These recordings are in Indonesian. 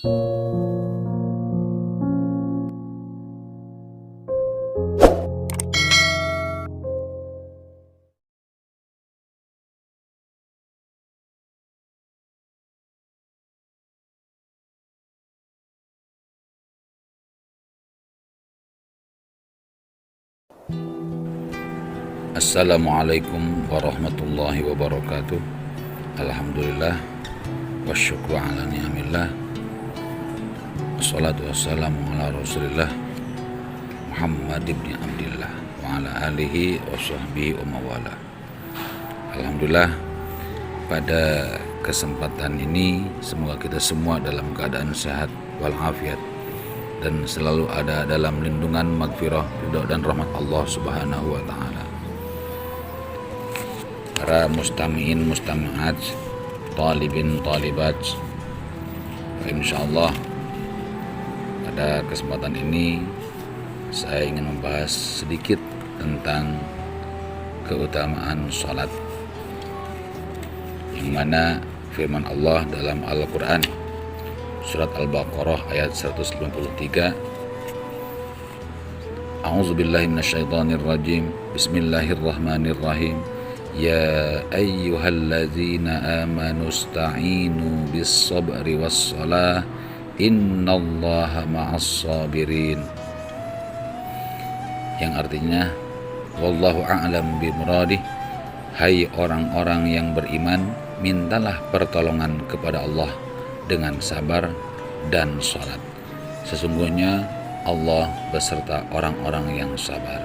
Assalamualaikum warahmatullahi wabarakatuh. Alhamdulillah wasyukru ala ni'amillah. Wassalatu wassalamu ala rasulillah Muhammad ibn Abdillah wa ala alihi wa sahbihi wa mawala. Alhamdulillah, pada kesempatan ini semoga kita semua dalam keadaan sehat walafiat dan selalu ada dalam lindungan, magfirah, ridha dan rahmat Allah Subhanahu wa taala. Para mustami'in, mustami'at, talibin, talibat, insyaallah pada kesempatan ini saya ingin membahas sedikit tentang keutamaan salat, yang mana firman Allah dalam Al-Quran surat Al-Baqarah ayat 153, A'udzubillahi minasyaitonirrajim, Bismillahirrahmanirrahim, Ya ayyuhalladzina amanu ista'inu bis-sabri was-salah innallaha ma'as sabirin, yang artinya wallahu a'lam bimuradih, hai orang-orang yang beriman, mintalah pertolongan kepada Allah dengan sabar dan salat, sesungguhnya Allah beserta orang-orang yang sabar.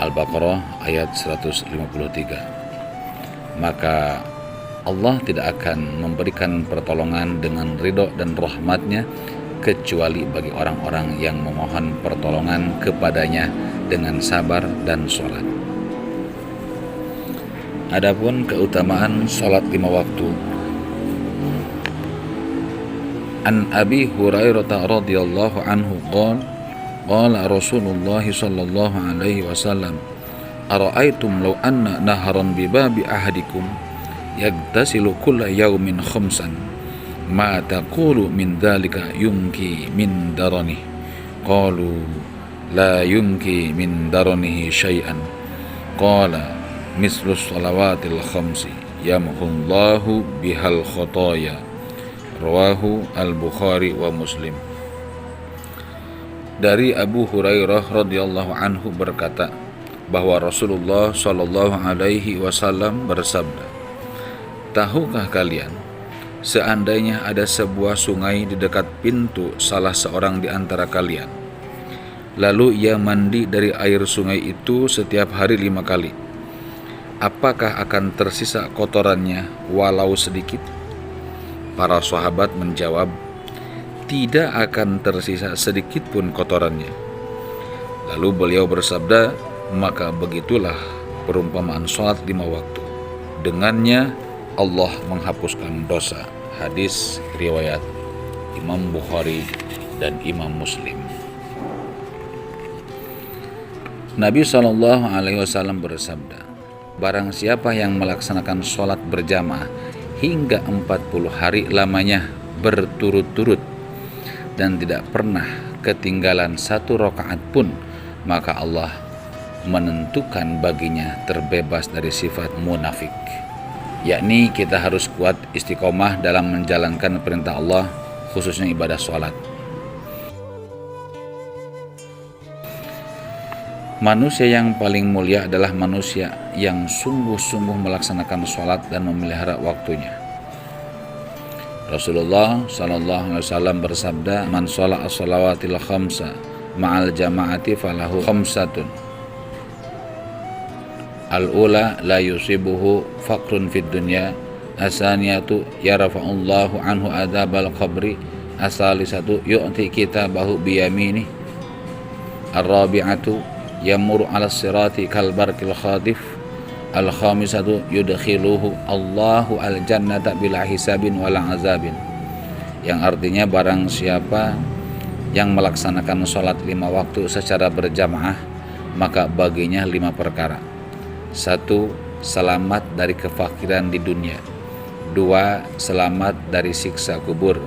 Al-Baqarah ayat 153. Maka Allah tidak akan memberikan pertolongan dengan ridho dan rahmatnya kecuali bagi orang-orang yang memohon pertolongan kepadanya dengan sabar dan sholat. Adapun keutamaan sholat 5 waktu, An Abi Hurairah radhiyallahu anhu qala Rasulullah sallallahu alaihi wasallam, Ara'aitum law anna naharan bi babi ahadikum yagtasilu kulla yawmin khamsan ma taqulu min dhalika yumki min darani, qalu la yumki min daranihi syai'an, qala mislu salawatil khamsi yamhullahu bihal khotaya, rawahu al-Bukhari wa Muslim. Dari Abu Hurairah radhiyallahu anhu berkata bahwa Rasulullah Shallallahu Alaihi Wasallam bersabda, tahukah kalian, seandainya ada sebuah sungai di dekat pintu salah seorang di antara kalian, lalu ia mandi dari air sungai itu setiap hari 5 kali, apakah akan tersisa kotorannya walau sedikit? Para sahabat menjawab, tidak akan tersisa sedikit pun kotorannya. Lalu beliau bersabda, maka begitulah perumpamaan sholat 5 waktu, dengannya Allah menghapuskan dosa. Hadis riwayat Imam Bukhari dan Imam Muslim. Nabi SAW bersabda, barang siapa yang melaksanakan sholat berjamaah hingga 40 hari lamanya berturut-turut dan tidak pernah ketinggalan 1 rakaat pun, maka Allah menentukan baginya terbebas dari sifat munafik, yakni kita harus kuat istiqomah dalam menjalankan perintah Allah, khususnya ibadah sholat. Manusia yang paling mulia adalah manusia yang sungguh-sungguh melaksanakan sholat dan memelihara waktunya. Rasulullah SAW bersabda, man sholat as-salawatil khamsa ma'al jama'ati falahu khamsatun, al-ula la yusibuhu faqrun fid dunya, asaniyatu yarfa'ullahu anhu adzabal qabri, asalisatu yu'ti kitabahu biyamini, ar-rabi'atu yamuru 'alas sirati kal barqil khadif, al-khamisatu yudkhiluhu Allahu al-jannata bila hisabin wala azabin. Yang artinya barang siapa yang melaksanakan sholat 5 waktu secara berjamaah, maka baginya 5 perkara. 1. Selamat dari kefakiran di dunia. 2. Selamat dari siksa kubur.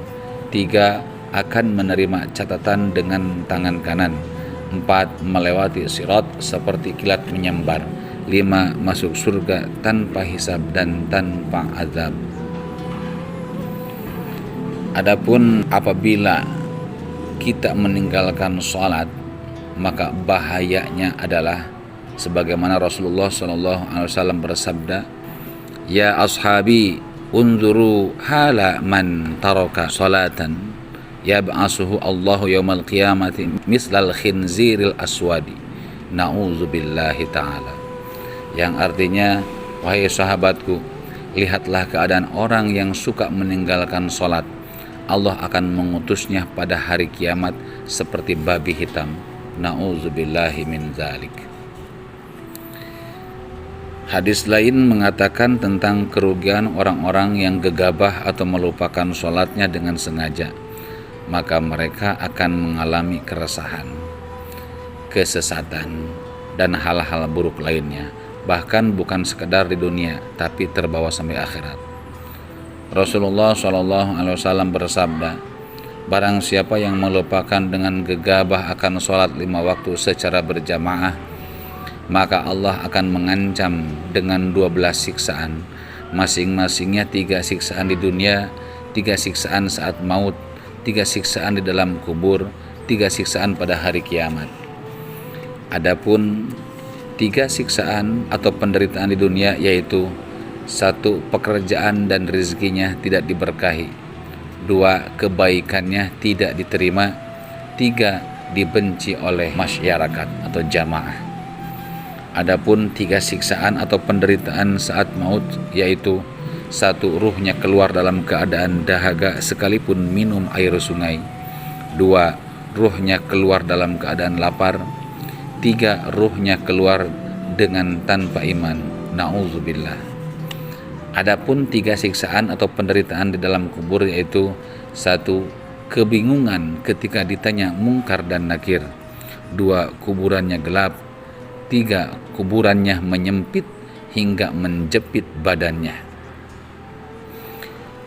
3. akan menerima catatan dengan tangan kanan. 4. Melewati sirat seperti kilat menyambar. 5. Masuk surga tanpa hisab dan tanpa azab. Adapun apabila kita meninggalkan sholat, maka bahayanya adalah sebagaimana Rasulullah SAW bersabda, "Ya ashabi, unzuru hala man taraka salatan yab'asuhu Allahu yaumal qiyamati mislal khinziril aswadi." Na'udzubillahi ta'ala. Yang artinya, wahai sahabatku, lihatlah keadaan orang yang suka meninggalkan sholat. Allah akan mengutusnya pada hari kiamat seperti babi hitam. Na'udzubillahi min dzalik. Hadis lain mengatakan tentang kerugian orang-orang yang gegabah atau melupakan sholatnya dengan sengaja. Maka mereka akan mengalami keresahan, kesesatan, dan hal-hal buruk lainnya. Bahkan bukan sekedar di dunia, tapi terbawa sampai akhirat. Rasulullah SAW bersabda, barang siapa yang melupakan dengan gegabah akan sholat 5 waktu secara berjamaah, maka Allah akan mengancam dengan 12 siksaan, masing-masingnya 3 siksaan di dunia, 3 siksaan saat maut, 3 siksaan di dalam kubur, 3 siksaan pada hari kiamat. Adapun 3 siksaan atau penderitaan di dunia yaitu: 1. Pekerjaan dan rezekinya tidak diberkahi. 2. Kebaikannya tidak diterima. 3. Dibenci oleh masyarakat atau jamaah. Adapun 3 siksaan atau penderitaan saat maut yaitu: 1. Ruhnya keluar dalam keadaan dahaga sekalipun minum air sungai. 2. Ruhnya keluar dalam keadaan lapar. 3. Ruhnya keluar dengan tanpa iman. Na'udzubillah. Adapun 3 siksaan atau penderitaan di dalam kubur yaitu: 1. Kebingungan ketika ditanya mungkar dan nakir. 2. Kuburannya gelap. 3. Kuburannya menyempit hingga menjepit badannya.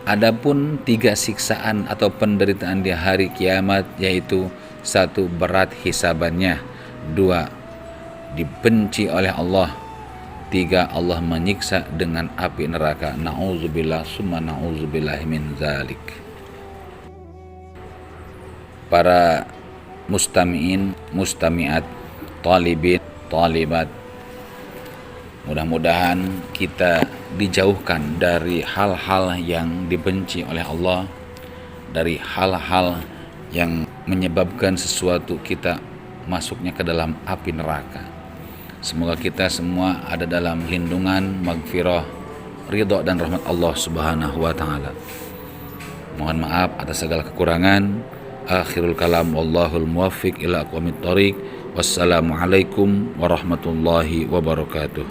Adapun 3 siksaan atau penderitaan di hari kiamat yaitu: 1. Berat hisabannya. 2. Dibenci oleh Allah. 3. Allah menyiksa dengan api neraka. Na'udzubillah summa na'udzubillah min dzalik. Para mustami'in, mustami'at, talibin, talibat, mudah-mudahan kita dijauhkan dari hal-hal yang dibenci oleh Allah, dari hal-hal yang menyebabkan sesuatu kita masuknya ke dalam api neraka. Semoga kita semua ada dalam lindungan, maghfirah, ridha dan rahmat Allah Subhanahu wa taala. Mohon maaf atas segala kekurangan. Akhirul kalam, wallahul muwaffiq ila aqwamit thoriq. Wassalamualaikum warahmatullahi wabarakatuh.